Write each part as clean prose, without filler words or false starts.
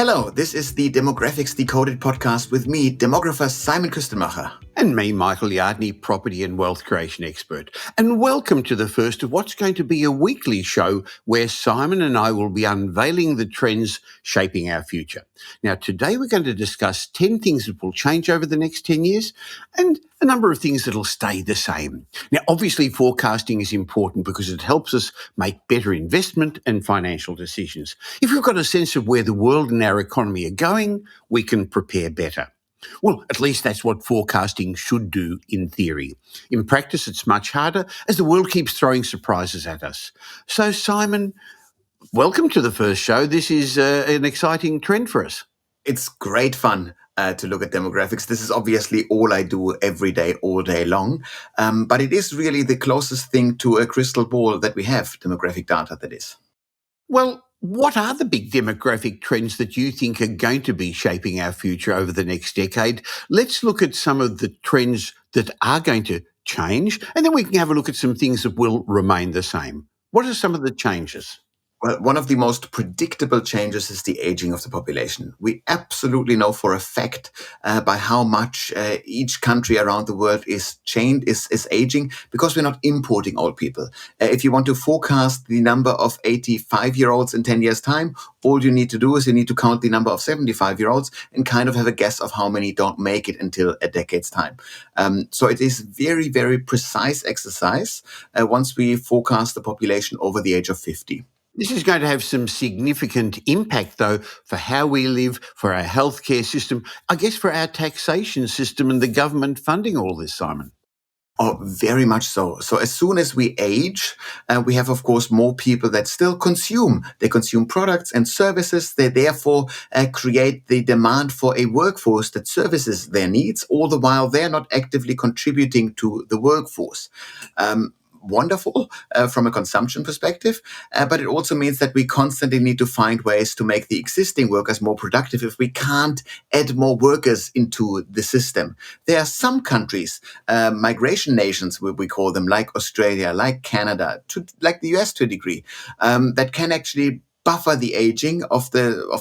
Hello, this is the Demographics Decoded podcast with me, demographer Simon Kustenmacher. And me, Michael Yardney, property and wealth creation expert. And welcome to the first of what's going to be a weekly show where Simon and I will be unveiling the trends shaping our future. Now, today we're going to discuss 10 things that will change over the next 10 years and a number of things that will stay the same. Now, obviously, forecasting is important because it helps us make better investment and financial decisions. If we've got a sense of where the world and our economy are going, we can prepare better. Well, at least that's what forecasting should do in theory. In practice, it's much harder as the world keeps throwing surprises at us. So, Simon, welcome to the first show. This is an exciting trend for us. It's great fun to look at demographics. This is obviously all I do every day, all day long. But it is really the closest thing to a crystal ball that we have, demographic data, that is. Well, what are the big demographic trends that you think are going to be shaping our future over the next decade? Let's look at some of the trends that are going to change, and then we can have a look at some things that will remain the same. What are some of the changes? Well, one of the most predictable changes is the aging of the population. We absolutely know for a fact by how much each country around the world is aging because we're not importing old people. If you want to forecast the number of 85-year-olds in 10 years' time, all you need to do is you need to count the number of 75-year-olds and kind of have a guess of how many don't make it until a decade's time. So it is very, very precise exercise once we forecast the population over the age of 50. This is going to have some significant impact, though, for how we live, for our healthcare system, I guess for our taxation system and the government funding all this, Simon. Oh, very much so. So as soon as we age, we have, of course, more people that still consume. They consume products and services. They therefore create the demand for a workforce that services their needs, all the while they're not actively contributing to the workforce. Wonderful from a consumption perspective, but it also means that we constantly need to find ways to make the existing workers more productive if we can't add more workers into the system. There are some countries, migration nations, we call them, like Australia, like Canada, like the US to a degree, that can actually buffer the aging of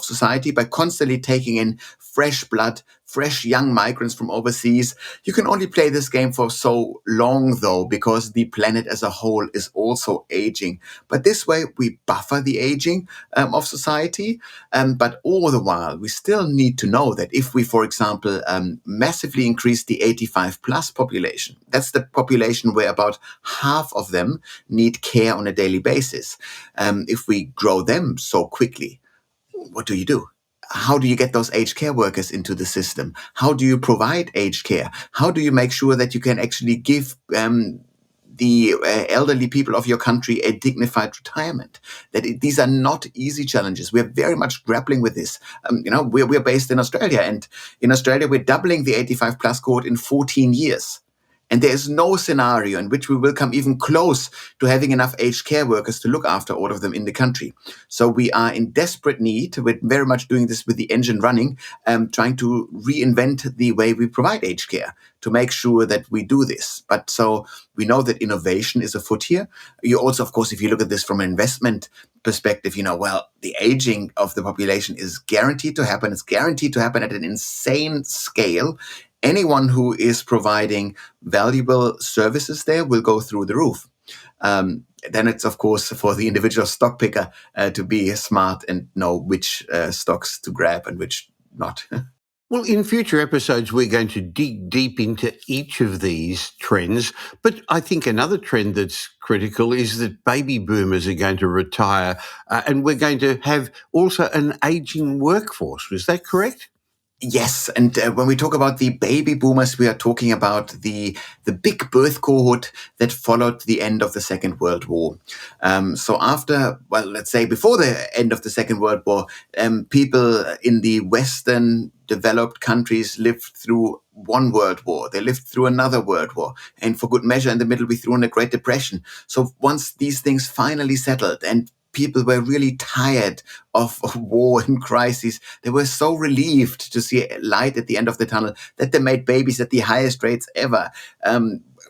society by constantly taking in fresh blood, fresh young migrants from overseas. You can only play this game for so long, though, because the planet as a whole is also aging. But this way, we buffer the aging of society. But all the while, we still need to know that if we, for example, massively increase the 85 plus population, that's the population where about half of them need care on a daily basis. If we grow them so quickly, what do? How do you get those aged care workers into the system? How do you provide aged care? How do you make sure that you can actually give the elderly people of your country a dignified retirement? These are not easy challenges. We are very much grappling with this. We're based in Australia, and in Australia, we're doubling the 85 plus cohort in 14 years. And there is no scenario in which we will come even close to having enough aged care workers to look after all of them in the country. So we are in desperate need. We're very much doing this with the engine running, trying to reinvent the way we provide aged care to make sure that we do this. But so we know that innovation is afoot here. You also, of course, if you look at this from an investment perspective, the aging of the population is guaranteed to happen. It's guaranteed to happen at an insane scale. Anyone who is providing valuable services there will go through the roof. Then it's, of course, for the individual stock picker to be smart and know which stocks to grab and which not. Well, in future episodes, we're going to dig deep into each of these trends. But I think another trend that's critical is that baby boomers are going to retire and we're going to have also an aging workforce. Is that correct? Yes, and when we talk about the baby boomers, we are talking about the big birth cohort that followed the end of the Second World War. So after, let's say before the end of the Second World War, people in the Western developed countries lived through one world war. They lived through another world war. And for good measure, in the middle, we threw in a Great Depression. So once these things finally settled and people were really tired of war and crises. They were so relieved to see a light at the end of the tunnel that they made babies at the highest rates ever.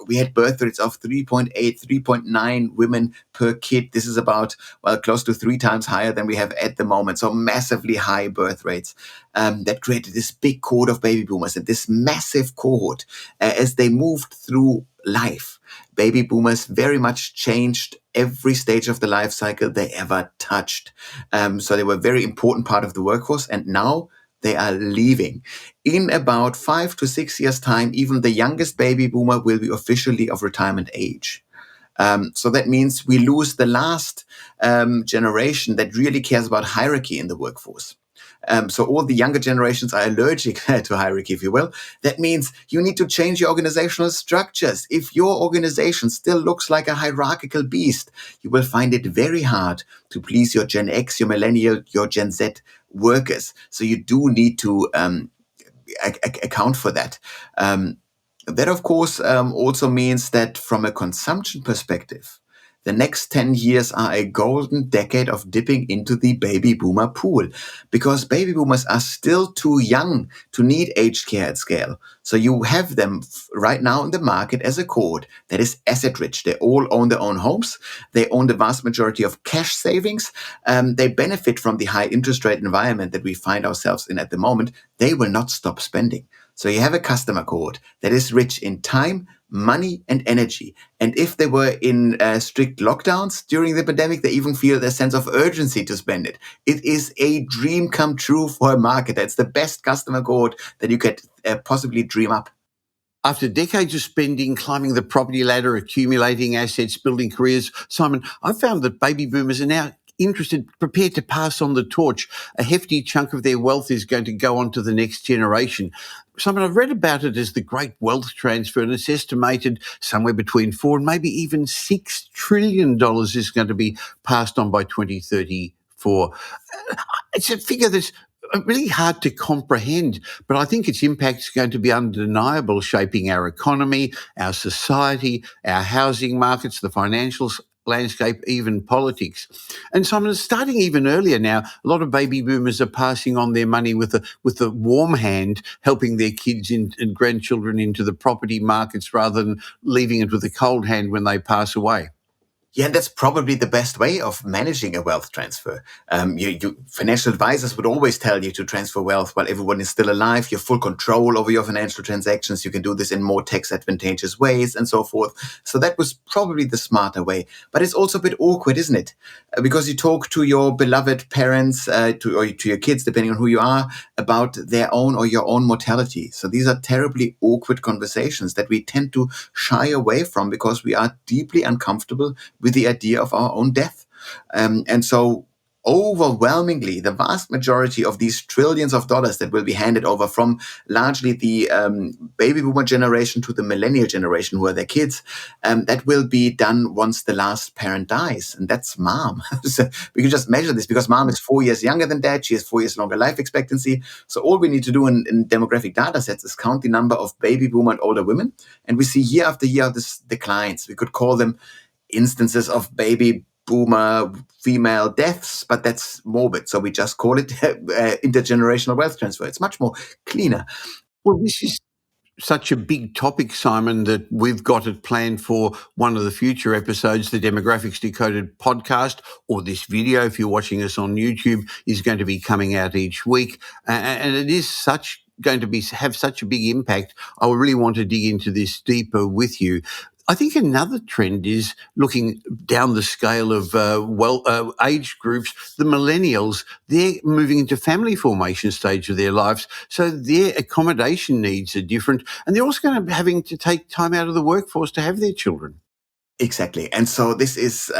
We had birth rates of 3.8, 3.9 women per kid. This is about, well, close to 3 times higher than we have at the moment. So massively high birth rates. That created this big cohort of baby boomers, and this massive cohort, as they moved through life, baby boomers very much changed every stage of the life cycle they ever touched. So they were a very important part of the workforce, and now they are leaving. In about 5 to 6 years' time, even the youngest baby boomer will be officially of retirement age. So that means we lose the last generation that really cares about hierarchy in the workforce. So all the younger generations are allergic to hierarchy, if you will. That means you need to change your organizational structures. If your organization still looks like a hierarchical beast, you will find it very hard to please your Gen X, your Millennial, your Gen Z workers. So you do need to account for that. That, of course, also means that from a consumption perspective, the next 10 years are a golden decade of dipping into the baby boomer pool, because baby boomers are still too young to need aged care at scale. So you have them right now in the market as a cohort that is asset rich. They all own their own homes. They own the vast majority of cash savings. They benefit from the high interest rate environment that we find ourselves in at the moment. They will not stop spending. So you have a customer cohort that is rich in time, money, and energy. And if they were in strict lockdowns during the pandemic, they even feel a sense of urgency to spend it. It is a dream come true for a marketer. It's the best customer cohort that you could possibly dream up. After decades of spending, climbing the property ladder, accumulating assets, building careers, Simon, I've found that baby boomers are now prepared to pass on the torch. A hefty chunk of their wealth is going to go on to the next generation. Simon, I've read about it as the great wealth transfer, and it's estimated somewhere between $4 and maybe even $6 trillion is going to be passed on by 2034. It's a figure that's really hard to comprehend, but I think its impact is going to be undeniable, shaping our economy, our society, our housing markets, the financial landscape, even politics. And Simon, starting even earlier now, a lot of baby boomers are passing on their money with a warm hand, helping their kids and grandchildren into the property markets rather than leaving it with a cold hand when they pass away. Yeah, and that's probably the best way of managing a wealth transfer. Financial advisors would always tell you to transfer wealth while everyone is still alive. You have full control over your financial transactions. You can do this in more tax advantageous ways and so forth. So that was probably the smarter way. But it's also a bit awkward, isn't it? Because you talk to your beloved parents, or to your kids, depending on who you are, about their own or your own mortality. So these are terribly awkward conversations that we tend to shy away from because we are deeply uncomfortable with the idea of our own death. And so overwhelmingly, the vast majority of these trillions of dollars that will be handed over from largely the baby boomer generation to the millennial generation, who are their kids, that will be done once the last parent dies. And that's mom. So we can just measure this because mom is 4 years younger than dad. She has 4 years longer life expectancy. So all we need to do in demographic data sets is count the number of baby boomer and older women. And we see year after year this declines. We could call them instances of baby boomer female deaths, but that's morbid. So we just call it intergenerational wealth transfer. It's much more cleaner. Well, this is such a big topic, Simon, that we've got it planned for one of the future episodes. The Demographics Decoded podcast, or this video, if you're watching us on YouTube, is going to be coming out each week. And it is going to have such a big impact. I really want to dig into this deeper with you. I think another trend is looking down the scale of age groups. The millennials, they're moving into family formation stage of their lives, so their accommodation needs are different, and they're also going to be having to take time out of the workforce to have their children. Exactly. And so this is,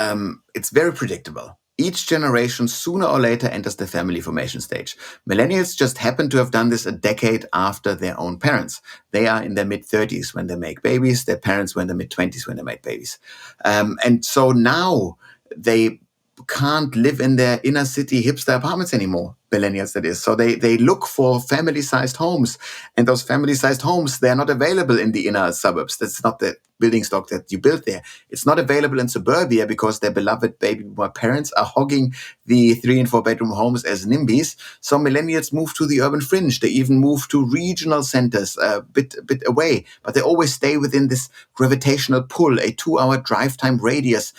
it's very predictable. Each generation, sooner or later, enters the family formation stage. Millennials just happen to have done this a decade after their own parents. They are in their mid-30s when they make babies. Their parents were in their mid-20s when they make babies. And so now they can't live in their inner city hipster apartments anymore, millennials that is. So they look for family-sized homes. And those family-sized homes, they're not available in the inner suburbs. That's not the building stock that you built there. It's not available in suburbia because their beloved baby boomer parents are hogging the 3 and 4 bedroom homes as NIMBYs. So millennials move to the urban fringe. They even move to regional centers a bit away, but they always stay within this gravitational pull, a 2-hour drive time radius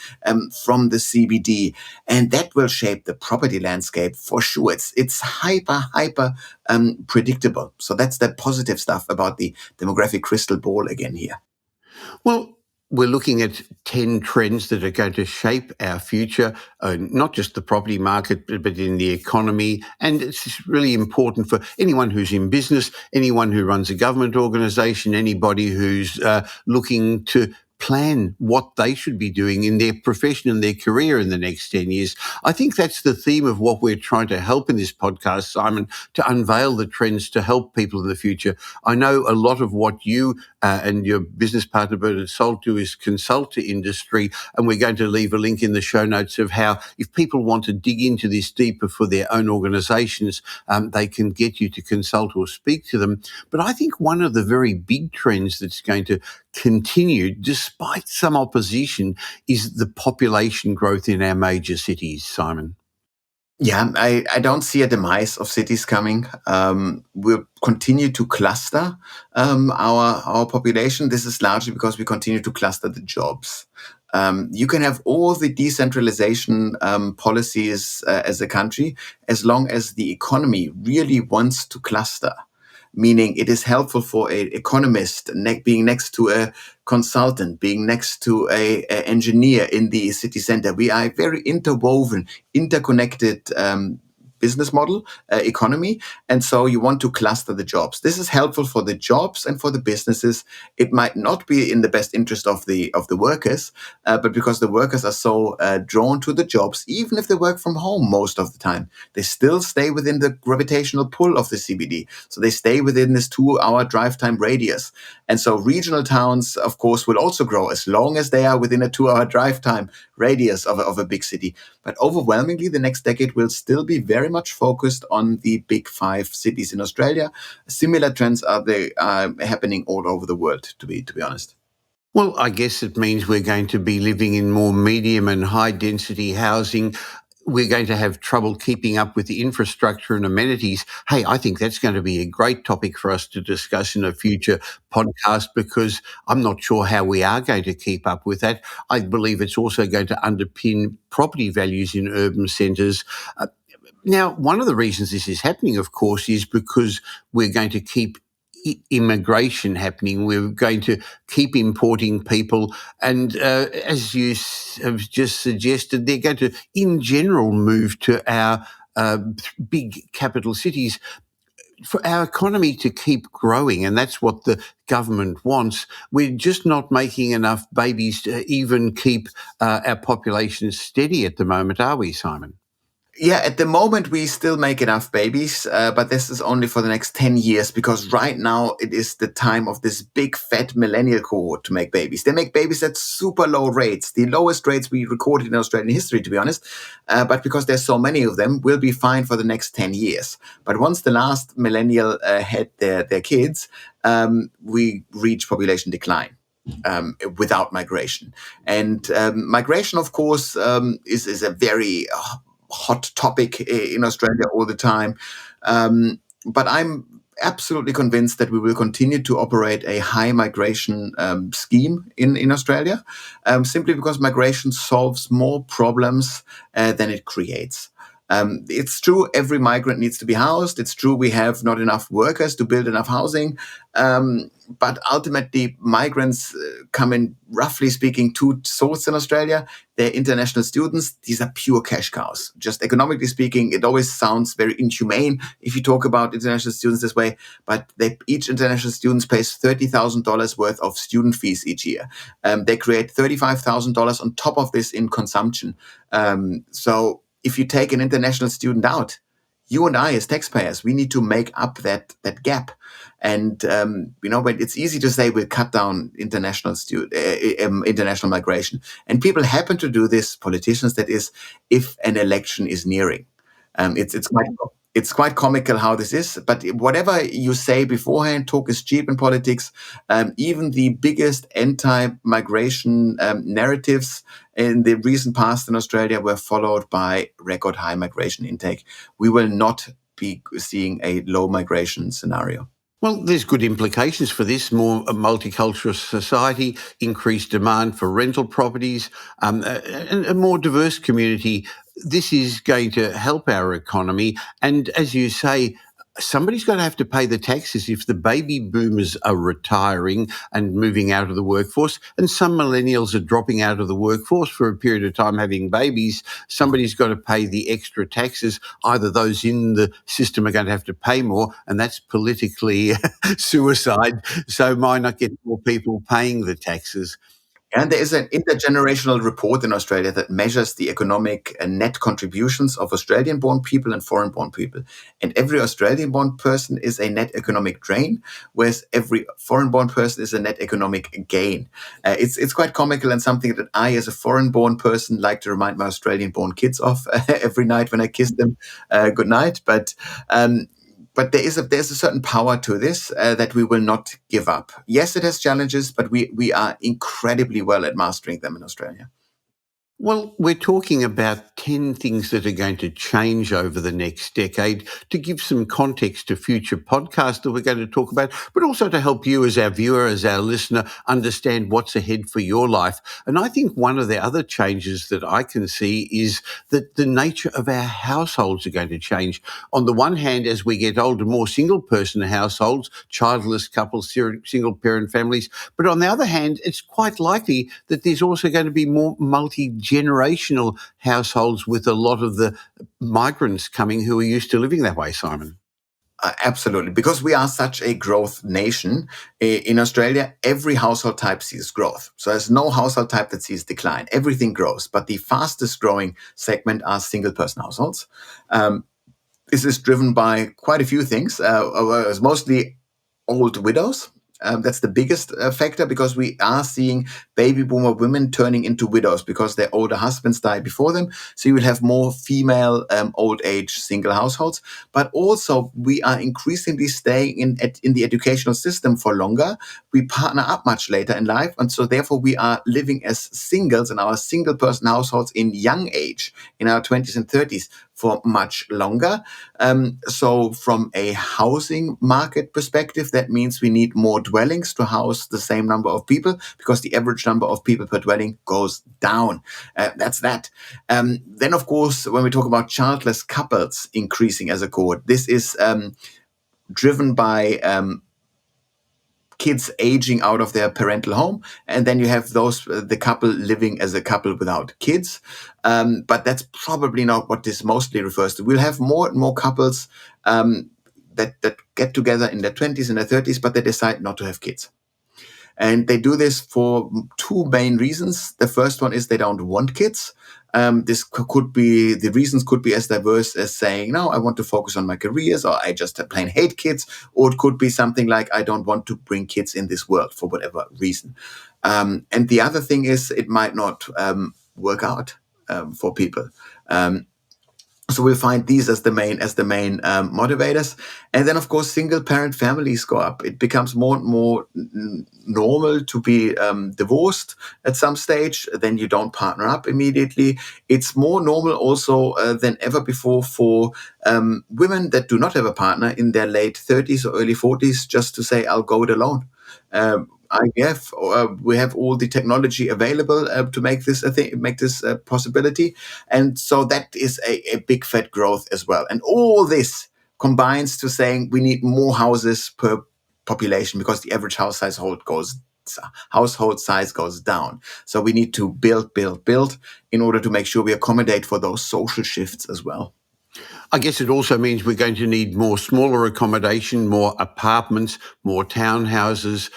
from the CBD. And that will shape the property landscape for sure. It's hyper predictable. So that's the positive stuff about the demographic crystal ball again here. Well, we're looking at 10 trends that are going to shape our future, not just the property market, but in the economy. And it's really important for anyone who's in business, anyone who runs a government organisation, anybody who's looking to plan what they should be doing in their profession and their career in the next 10 years. I think that's the theme of what we're trying to help in this podcast, Simon, to unveil the trends to help people in the future. I know a lot of what you and your business partner Bernard Salt do is consult to industry, and we're going to leave a link in the show notes of how, if people want to dig into this deeper for their own organisations, they can get you to consult or speak to them. But I think one of the very big trends that's going to continue, despite some opposition, is the population growth in our major cities, Simon. Yeah, I don't see a demise of cities coming. We'll continue to cluster our population. This is largely because we continue to cluster the jobs. You can have all the decentralization policies as a country, as long as the economy really wants to cluster, meaning it is helpful for an economist being next to a consultant, being next to a engineer in the city center. We are a very interwoven, interconnected business model, economy. And so you want to cluster the jobs. This is helpful for the jobs and for the businesses. It might not be in the best interest of the workers, but because the workers are so drawn to the jobs, even if they work from home most of the time, they still stay within the gravitational pull of the CBD. So they stay within this 2-hour drive time radius. And so regional towns, of course, will also grow as long as they are within a 2-hour drive time radius of a big city. But overwhelmingly, the next decade will still be very much focused on the big 5 cities in Australia. Similar trends are happening all over the world, to be honest. Well, I guess it means we're going to be living in more medium and high density housing. We're going to have trouble keeping up with the infrastructure and amenities. Hey, I think that's going to be a great topic for us to discuss in a future podcast, because I'm not sure how we are going to keep up with that. I believe it's also going to underpin property values in urban centres. Now, one of the reasons this is happening, of course, is because we're going to keep immigration happening. We're going to keep importing people. And as you have just suggested, they're going to, in general, move to our big capital cities. For our economy to keep growing, and that's what the government wants, we're just not making enough babies to even keep our population steady at the moment, are we, Simon? Yeah, at the moment we still make enough babies, but this is only for the next 10 years, because right now it is the time of this big fat millennial cohort to make babies. They make babies at super low rates, the lowest rates we recorded in Australian history, to be honest. But because there's so many of them, we'll be fine for the next 10 years. But once the last millennial had their kids, we reach population decline. Without migration. And migration, of course, is a very hot topic in Australia all the time. But I'm absolutely convinced that we will continue to operate a high migration scheme in Australia, simply because migration solves more problems than it creates. It's true, every migrant needs to be housed. It's true, we have not enough workers to build enough housing. But ultimately, migrants come in, roughly speaking, 2 sorts in Australia. They're international students. These are pure cash cows. Just economically speaking, it always sounds very inhumane if you talk about international students this way, but each international student pays $30,000 worth of student fees each year. They create $35,000 on top of this in consumption. So if you take an international student out, you and I, as taxpayers, we need to make up that gap. And when it's easy to say we'll cut down international migration, and people happen to do this, politicians, that is, if an election is nearing. It's quite it's quite comical how this is, but whatever you say beforehand, talk is cheap in politics. Even the biggest anti-migration narratives in the recent past in Australia were followed by record high migration intake. We will not be seeing a low migration scenario. Well, there's good implications for this. More multicultural society, increased demand for rental properties, and a more diverse community. This is going to help our economy. And as you say, somebody's going to have to pay the taxes if the baby boomers are retiring and moving out of the workforce, and some millennials are dropping out of the workforce for a period of time having babies. Somebody's got to pay the extra taxes. Either those in the system are going to have to pay more, and that's politically suicide. So why not get more people paying the taxes? And there is an intergenerational report in Australia that measures the economic net contributions of Australian-born people and foreign-born people. And every Australian-born person is a net economic drain, whereas every foreign-born person is a net economic gain. It's quite comical and something that I, as a foreign-born person, like to remind my Australian-born kids of every night when I kiss them good night. But there's a certain power to this that we will not give up. Yes, it has challenges, but we are incredibly well at mastering them in Australia. Well, we're talking about 10 things that are going to change over the next decade to give some context to future podcasts that we're going to talk about, but also to help you as our viewer, as our listener, understand what's ahead for your life. And I think one of the other changes that I can see is that the nature of our households are going to change. On the one hand, as we get older, more single-person households, childless couples, single-parent families. But on the other hand, it's quite likely that there's also going to be more multi-generational households with a lot of the migrants coming who are used to living that way, Simon. Absolutely, because we are such a growth nation. In Australia, every household type sees growth. So there's no household type that sees decline. Everything grows. But the fastest growing segment are single person households. Um, this is driven by quite a few things. It's mostly old widows. That's the biggest factor because we are seeing baby boomer women turning into widows because their older husbands die before them. So you will have more female old age single households. But also we are increasingly staying in the educational system for longer. We partner up much later in life. And so therefore we are living as singles in our single person households in young age, in our 20s and 30s for much longer. So from a housing market perspective, that means we need more dwellings to house the same number of people because the average number of people per dwelling goes down. That's that. Then, of course, when we talk about childless couples increasing as a cohort, this is driven by kids aging out of their parental home, and then you have the couple living as a couple without kids. But that's probably not what this mostly refers to. We'll have more and more couples that get together in their 20s and their 30s, but they decide not to have kids. And they do this for two main reasons. The first one is they don't want kids. The reasons could be as diverse as saying, no, I want to focus on my careers, or I just plain hate kids, or it could be something like, I don't want to bring kids in this world for whatever reason. And the other thing is it might not work out for people. So we'll find these as the main motivators, and then of course single parent families go up. It becomes more and more normal to be divorced at some stage. Then you don't partner up immediately. It's more normal also than ever before for women that do not have a partner in their late 30s or early 40s just to say, I'll go it alone. IVF, we have all the technology available to make this a thing, make this a possibility, and so that is a big fat growth as well. And all this combines to saying we need more houses per population because the average household size goes down. So we need to build in order to make sure we accommodate for those social shifts as well. I guess it also means we're going to need more smaller accommodation, more apartments, more townhouses.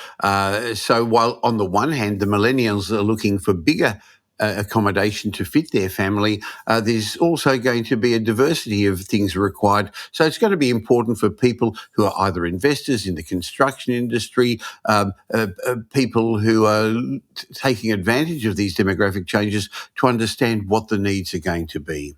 So while on the one hand, the millennials are looking for bigger accommodation to fit their family, there's also going to be a diversity of things required. So it's going to be important for people who are either investors in the construction industry, people who are taking advantage of these demographic changes to understand what the needs are going to be.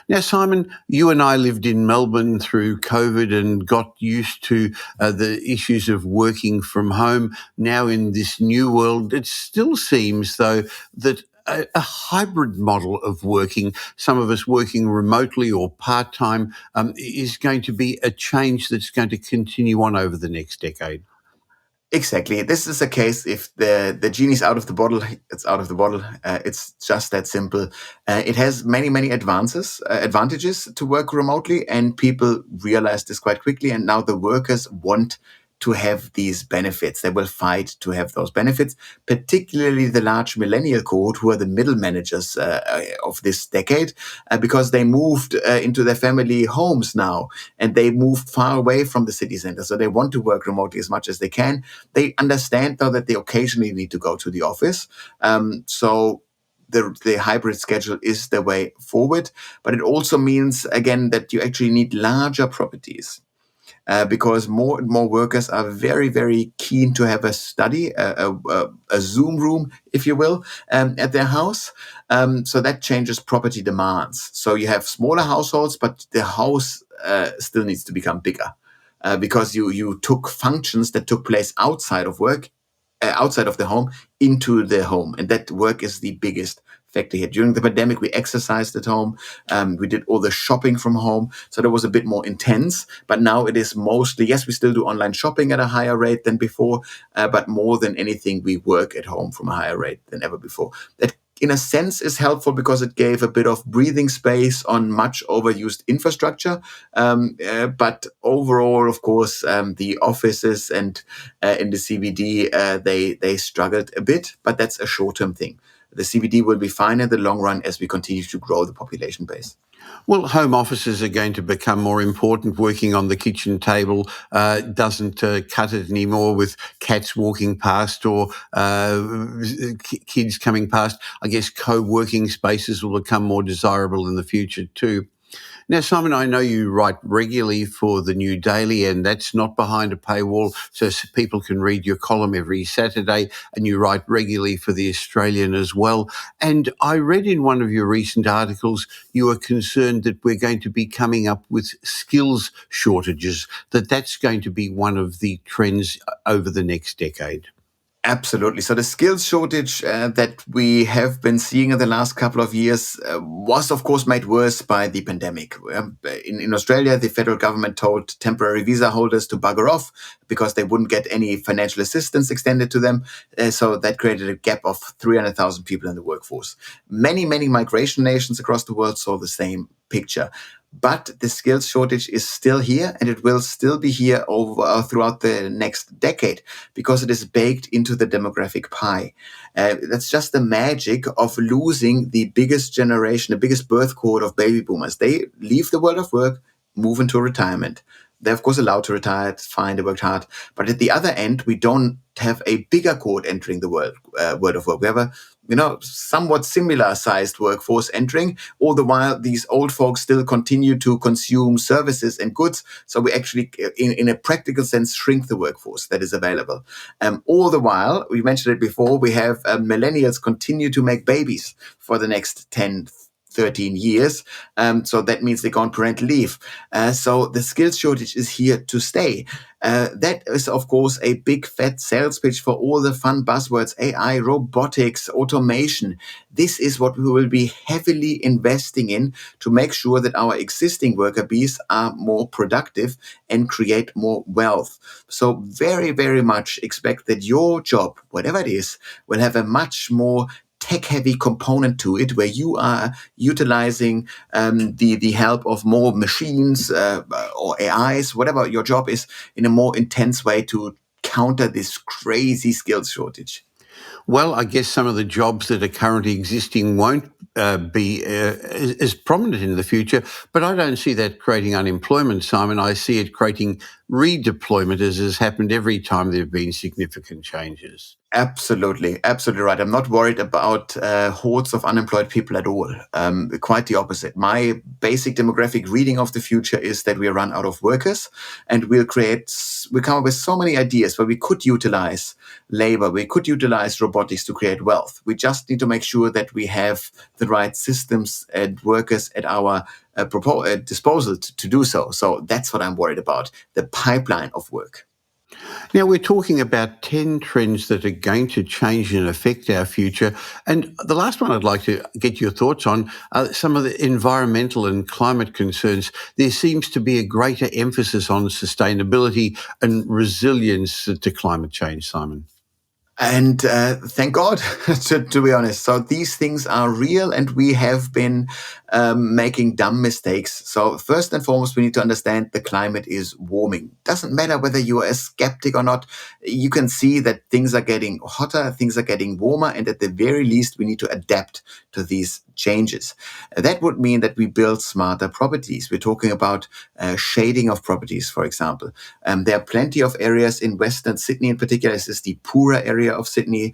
Now, Simon, you and I lived in Melbourne through COVID and got used to the issues of working from home. Now, in this new world, it still seems, though, that a hybrid model of working, some of us working remotely or part time, is going to be a change that's going to continue on over the next decade. Exactly. This is a case if the genie's out of the bottle, it's out of the bottle. It's just that simple. It has many advantages to work remotely, and people realize this quite quickly. And now the workers want to have these benefits. They will fight to have those benefits, particularly the large millennial cohort, who are the middle managers of this decade, because they moved into their family homes now, and they moved far away from the city center. So they want to work remotely as much as they can. They understand, though, that they occasionally need to go to the office. So the hybrid schedule is the way forward. But it also means, again, that you actually need larger properties. Because more and more workers are very keen to have a study, a Zoom room, if you will, at their house. So that changes property demands. So you have smaller households, but the house still needs to become bigger. Because you took functions that took place outside of work, outside of the home, into the home, and that work is the biggest factor here. During the pandemic, we exercised at home, we did all the shopping from home, so that was a bit more intense. But now it is mostly, yes, we still do online shopping at a higher rate than before, but more than anything, we work at home from a higher rate than ever before. That, in a sense, is helpful because it gave a bit of breathing space on much overused infrastructure. But overall, of course, the offices and in the CBD, they struggled a bit, but that's a short-term thing. The CBD will be fine in the long run as we continue to grow the population base. Well, home offices are going to become more important. Working on the kitchen table doesn't cut it anymore with cats walking past or kids coming past. I guess co-working spaces will become more desirable in the future too. Now, Simon, I know you write regularly for the New Daily, and that's not behind a paywall, so people can read your column every Saturday, and you write regularly for the Australian as well. And I read in one of your recent articles, you are concerned that we're going to be coming up with skills shortages, that's going to be one of the trends over the next decade. Absolutely. So the skills shortage that we have been seeing in the last couple of years was, of course, made worse by the pandemic. In Australia, the federal government told temporary visa holders to bugger off because they wouldn't get any financial assistance extended to them. So that created a gap of 300,000 people in the workforce. Many migration nations across the world saw the same picture. But the skills shortage is still here, and it will still be here over throughout the next decade because it is baked into the demographic pie. That's just the magic of losing the biggest generation, the biggest birth cohort of baby boomers. They leave the world of work, move into retirement. They're, of course, allowed to retire. It's fine. They worked hard. But at the other end, we don't have a bigger cohort entering the world of work. We have a somewhat similar sized workforce entering. All the while, these old folks still continue to consume services and goods. So we actually, in a practical sense, shrink the workforce that is available. All the while, we mentioned it before, we have millennials continue to make babies for the next 10, 13 years. So that means they go on parental leave. So the skills shortage is here to stay. That is, of course, a big fat sales pitch for all the fun buzzwords: AI, robotics, automation. This is what we will be heavily investing in to make sure that our existing worker bees are more productive and create more wealth. So very much expect that your job, whatever it is, will have a much more tech-heavy component to it, where you are utilizing the help of more machines or AIs, whatever your job is, in a more intense way to counter this crazy skills shortage. Well, I guess some of the jobs that are currently existing won't be as prominent in the future, but I don't see that creating unemployment, Simon. I see it creating redeployment as has happened every time there have been significant changes. Absolutely, absolutely right. I'm not worried about hordes of unemployed people at all. Quite the opposite. My basic demographic reading of the future is that we run out of workers, and we'll come up with so many ideas where we could utilize labor, we could utilize robotics to create wealth. We just need to make sure that we have the right systems and workers at our disposal to do so. So that's what I'm worried about, the pipeline of work. Now, we're talking about 10 trends that are going to change and affect our future. And the last one I'd like to get your thoughts on are some of the environmental and climate concerns. There seems to be a greater emphasis on sustainability and resilience to climate change, Simon. And thank God, to be honest. So these things are real, and we have been making dumb mistakes. So first and foremost, we need to understand the climate is warming. Doesn't matter whether you are a skeptic or not. You can see that things are getting hotter, things are getting warmer, and at the very least, we need to adapt to these changes. That would mean that we build smarter properties. We're talking about shading of properties, for example. There are plenty of areas in Western Sydney, in particular. This is the poorer area of Sydney,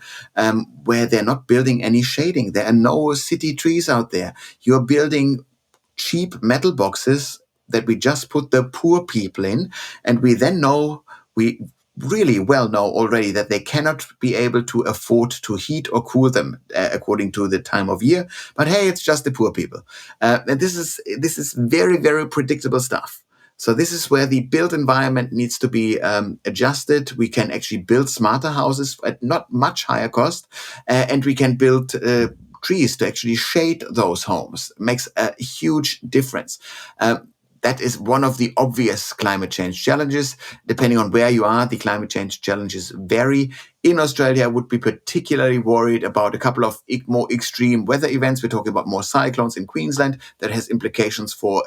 where they're not building any shading. There are no city trees out there. You're building cheap metal boxes that we just put the poor people in, and we really well know already that they cannot be able to afford to heat or cool them according to the time of year. But hey, it's just the poor people, and this is very, very predictable stuff. So this is where the built environment needs to be adjusted. We can actually build smarter houses at not much higher cost, and we can build trees to actually shade those homes. It makes a huge difference. That is one of the obvious climate change challenges. Depending on where you are, the climate change challenges vary. In Australia, I would be particularly worried about a couple of more extreme weather events. We're talking about more cyclones in Queensland that has implications for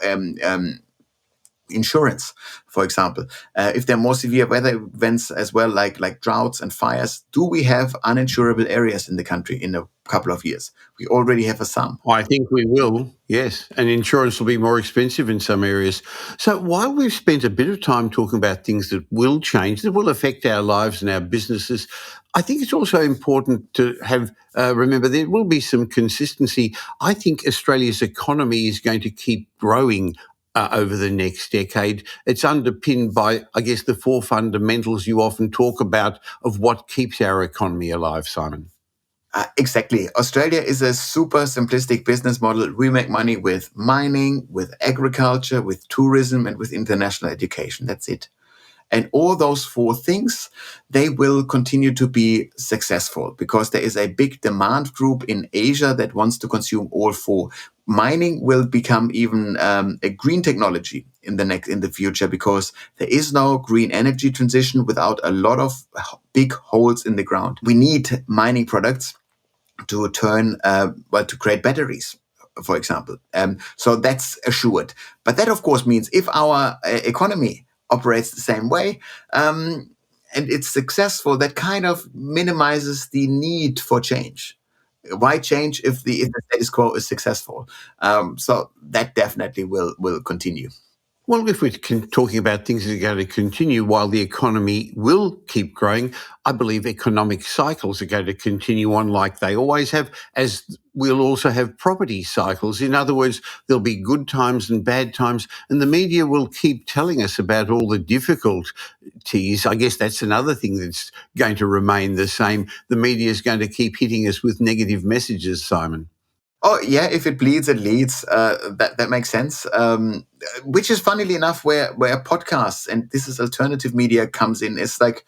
insurance, for example. If there are more severe weather events as well, like droughts and fires, do we have uninsurable areas in the country in a couple of years? We already have some. I think we will, yes. And insurance will be more expensive in some areas. So while we've spent a bit of time talking about things that will change, that will affect our lives and our businesses, I think it's also important to have remember there will be some consistency. I think Australia's economy is going to keep growing over the next decade. It's underpinned by, I guess, the four fundamentals you often talk about of what keeps our economy alive, Simon. Exactly. Australia is a super simplistic business model. We make money with mining, with agriculture, with tourism, and with international education. That's it. And all those four things, they will continue to be successful because there is a big demand group in Asia that wants to consume all four. Mining will become even a green technology in the future because there is no green energy transition without a lot of big holes in the ground. We need mining products to to create batteries, for example. So that's assured. But that, of course, means if our economy operates the same way, and it's successful, that kind of minimizes the need for change. Why change if the status quo is successful? So that definitely will continue. Well, if we're talking about things that are going to continue while the economy will keep growing, I believe economic cycles are going to continue on like they always have, as we'll also have property cycles. In other words, there'll be good times and bad times, and the media will keep telling us about all the difficulties. I guess that's another thing that's going to remain the same. The media is going to keep hitting us with negative messages, Simon. Oh yeah, if it bleeds, it leads. That makes sense. Which is funnily enough where podcasts and this is alternative media comes in. It's like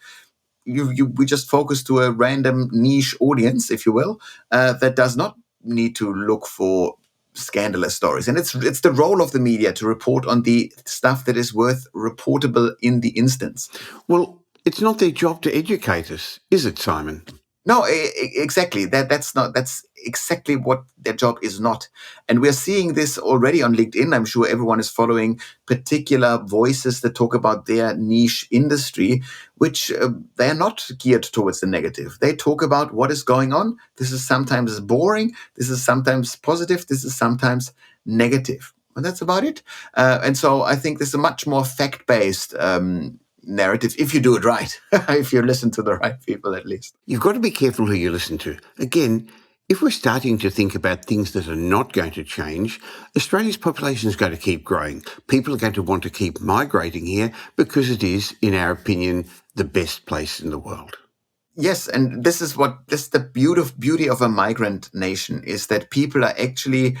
we just focus to a random niche audience, if you will, that does not need to look for scandalous stories. And it's the role of the media to report on the stuff that is worth reportable in the instance. Well, it's not their job to educate us, is it, Simon? No, exactly. That's exactly what their job is not. And we're seeing this already on LinkedIn. I'm sure everyone is following particular voices that talk about their niche industry, which they are not geared towards the negative. They talk about what is going on. This is sometimes boring. This is sometimes positive. This is sometimes negative. And that's about it. And so I think this is a much more fact-based narrative if you do it right, if you listen to the right people at least. You've got to be careful who you listen to. Again, if we're starting to think about things that are not going to change, Australia's population is going to keep growing. People are going to want to keep migrating here because it is, in our opinion, the best place in the world. Yes, and this is the beauty of a migrant nation is that people are actually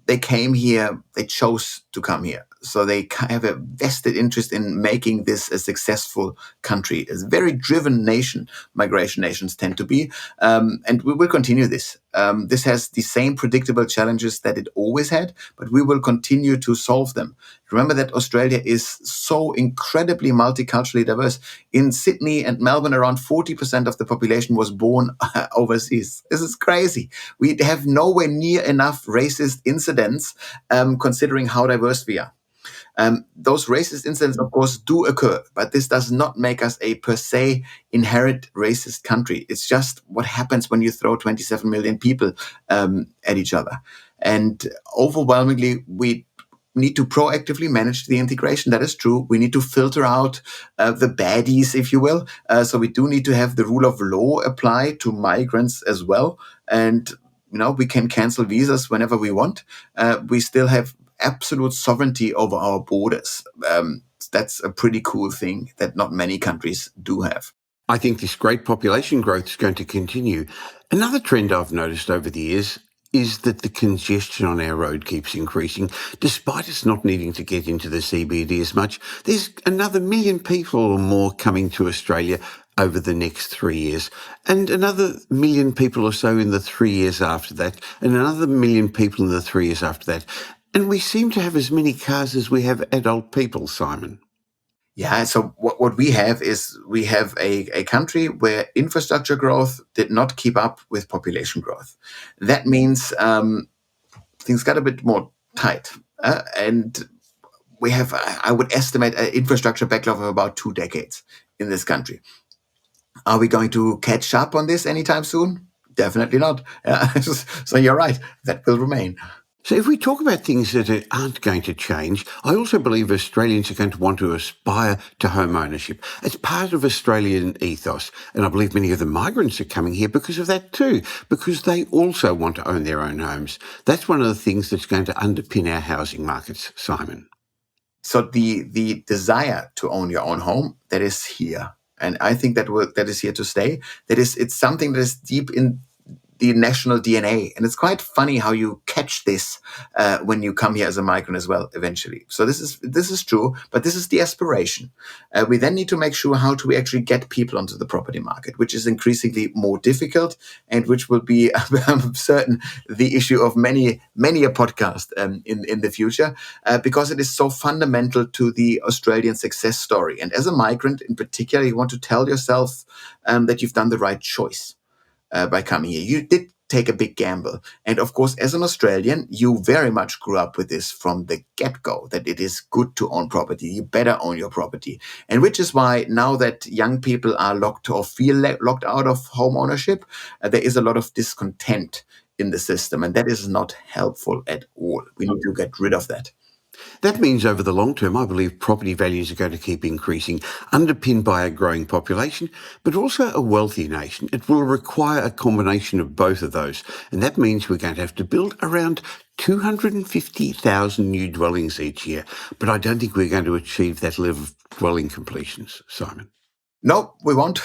they came here, they chose to come here, so they have a vested interest in making this a successful country. It's a very driven nation. Migration nations tend to be, and we will continue this. This has the same predictable challenges that it always had, but we will continue to solve them. Remember that Australia is so incredibly multiculturally diverse. In Sydney and Melbourne, around 40% of the population was born overseas. This is crazy. We have nowhere near enough racist incidents, considering how diverse we are. Those racist incidents, of course, do occur, but this does not make us a per se inherent racist country. It's just what happens when you throw 27 million people at each other. And overwhelmingly, we need to proactively manage the integration. That is true. We need to filter out the baddies, if you will. So we do need to have the rule of law apply to migrants as well. And we can cancel visas whenever we want. We still have absolute sovereignty over our borders. That's a pretty cool thing that not many countries do have. I think this great population growth is going to continue. Another trend I've noticed over the years is that the congestion on our road keeps increasing. Despite us not needing to get into the CBD as much, there's another million people or more coming to Australia over the next 3 years, and another million people or so in the 3 years after that, and another million people in the 3 years after that. And we seem to have as many cars as we have adult people, Simon. Yeah, so what we have is we have a country where infrastructure growth did not keep up with population growth. That means things got a bit more tight. And we have, I would estimate, an infrastructure backlog of about 2 decades in this country. Are we going to catch up on this anytime soon? Definitely not. So you're right, that will remain. So if we talk about things that aren't going to change, I also believe Australians are going to want to aspire to home ownership. It's part of Australian ethos, and I believe many of the migrants are coming here because of that too, because they also want to own their own homes. That's one of the things that's going to underpin our housing markets, Simon. So the desire to own your own home, that is here. And I think that is here to stay. It's something that is deep in the national DNA. And it's quite funny how you catch this when you come here as a migrant as well, eventually. So this is true, but this is the aspiration. We then need to make sure how do we actually get people onto the property market, which is increasingly more difficult and which will be, I'm certain, the issue of many a podcast in the future, because it is so fundamental to the Australian success story. And as a migrant in particular, you want to tell yourself that you've done the right choice. By coming here. You did take a big gamble. And of course, as an Australian, you very much grew up with this from the get-go, that it is good to own property. You better own your property. And which is why now that young people are locked or feel locked out of home ownership, there is a lot of discontent in the system. And that is not helpful at all. We need to get rid of that. That means over the long term, I believe property values are going to keep increasing, underpinned by a growing population, but also a wealthy nation. It will require a combination of both of those. And that means we're going to have to build around 250,000 new dwellings each year. But I don't think we're going to achieve that level of dwelling completions, Simon. No, we won't.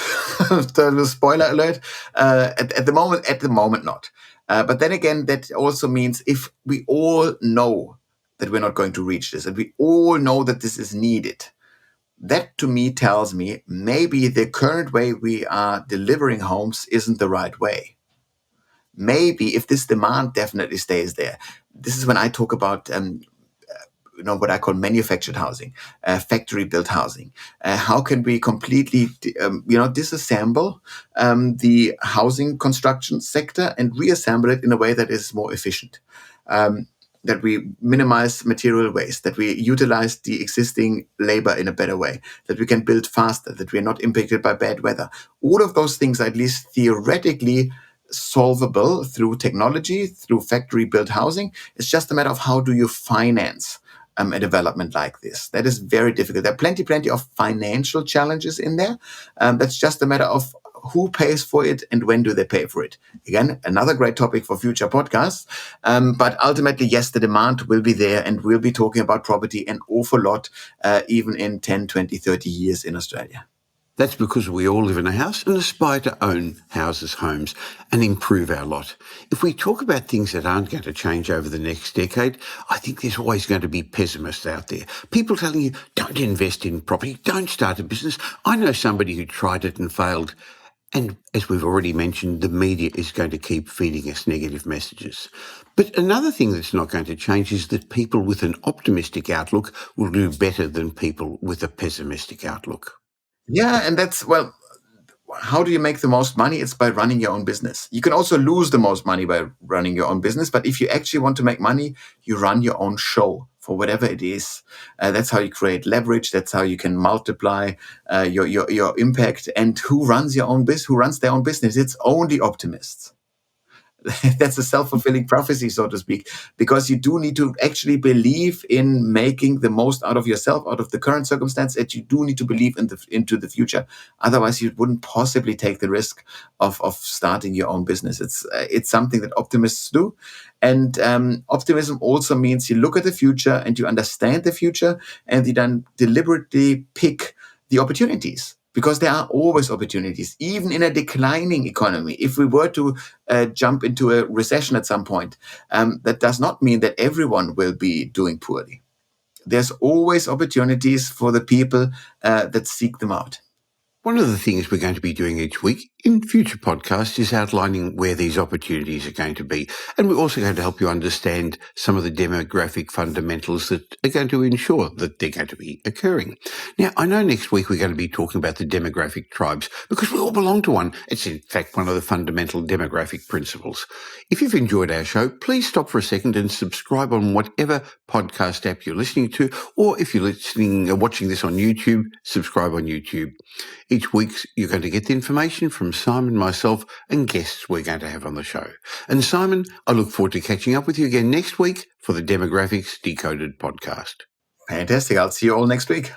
The spoiler alert. At the moment, not. But then again, that also means if we all know that we're not going to reach this, and we all know that this is needed, that to me tells me maybe the current way we are delivering homes isn't the right way. Maybe if this demand definitely stays there, this is when I talk about what I call manufactured housing, factory-built housing. How can we completely, disassemble the housing construction sector and reassemble it in a way that is more efficient? That we minimize material waste, that we utilize the existing labor in a better way, that we can build faster, that we are not impacted by bad weather. All of those things are at least theoretically solvable through technology, through factory-built housing. It's just a matter of how do you finance a development like this. That is very difficult. There are plenty of financial challenges in there. That's just a matter of who pays for it and when do they pay for it. Again, another great topic for future podcasts. But ultimately, yes, the demand will be there, and we'll be talking about property an awful lot, even in 10, 20, 30 years in Australia. That's because we all live in a house and aspire to own houses, homes, and improve our lot. If we talk about things that aren't going to change over the next decade, I think there's always going to be pessimists out there. People telling you, don't invest in property, don't start a business. I know somebody who tried it and failed. And as we've already mentioned, the media is going to keep feeding us negative messages. But another thing that's not going to change is that people with an optimistic outlook will do better than people with a pessimistic outlook. Yeah, and well, how do you make the most money? It's by running your own business. You can also lose the most money by running your own business, but if you actually want to make money, you run your own show for whatever it is. That's how you create leverage. That's how you can multiply your impact. And who runs Who runs their own business? It's only optimists. That's a self-fulfilling prophecy, so to speak, because you do need to actually believe in making the most out of yourself, out of the current circumstance, and you do need to believe into the future. Otherwise, you wouldn't possibly take the risk of starting your own business. It's something that optimists do. And optimism also means you look at the future and you understand the future, and you then deliberately pick the opportunities. Because there are always opportunities, even in a declining economy. If we were to jump into a recession at some point, that does not mean that everyone will be doing poorly. There's always opportunities for the people that seek them out. One of the things we're going to be doing each week in future podcasts is outlining where these opportunities are going to be. And we're also going to help you understand some of the demographic fundamentals that are going to ensure that they're going to be occurring. Now, I know next week we're going to be talking about the demographic tribes because we all belong to one. It's in fact one of the fundamental demographic principles. If you've enjoyed our show, please stop for a second and subscribe on whatever podcast app you're listening to, or if you're listening or watching this on YouTube, subscribe on YouTube. Each week, you're going to get the information from Simon, myself, and guests we're going to have on the show. And Simon, I look forward to catching up with you again next week for the Demographics Decoded podcast. Fantastic. I'll see you all next week.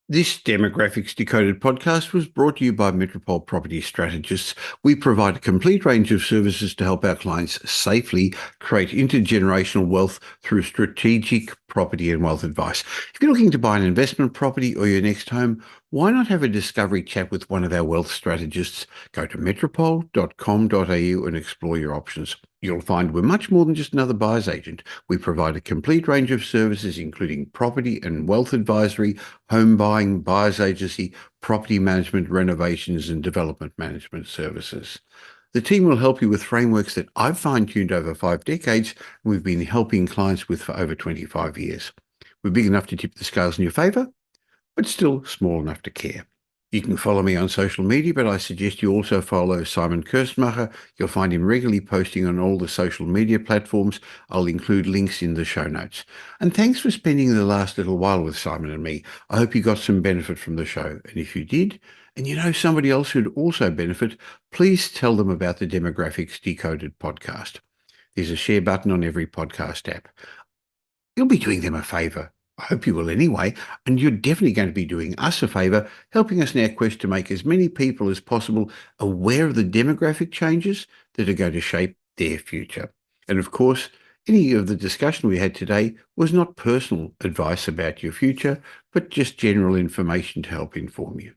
This Demographics Decoded podcast was brought to you by Metropole Property Strategists. We provide a complete range of services to help our clients safely create intergenerational wealth through strategic property and wealth advice. If you're looking to buy an investment property or your next home, why not have a discovery chat with one of our wealth strategists? Go to metropole.com.au and explore your options. You'll find we're much more than just another buyer's agent. We provide a complete range of services, including property and wealth advisory, home buying, buyer's agency, property management, renovations, and development management services. The team will help you with frameworks that I've fine-tuned over 5 decades, and we've been helping clients with for over 25 years. We're big enough to tip the scales in your favour, but still small enough to care. You can follow me on social media, but I suggest you also follow Simon Kustenmacher. You'll find him regularly posting on all the social media platforms. I'll include links in the show notes. And thanks for spending the last little while with Simon and me. I hope you got some benefit from the show. And if you did, and you know somebody else who'd also benefit, please tell them about the Demographics Decoded podcast. There's a share button on every podcast app. You'll be doing them a favour. I hope you will anyway, and you're definitely going to be doing us a favour, helping us in our quest to make as many people as possible aware of the demographic changes that are going to shape their future. And of course, any of the discussion we had today was not personal advice about your future, but just general information to help inform you.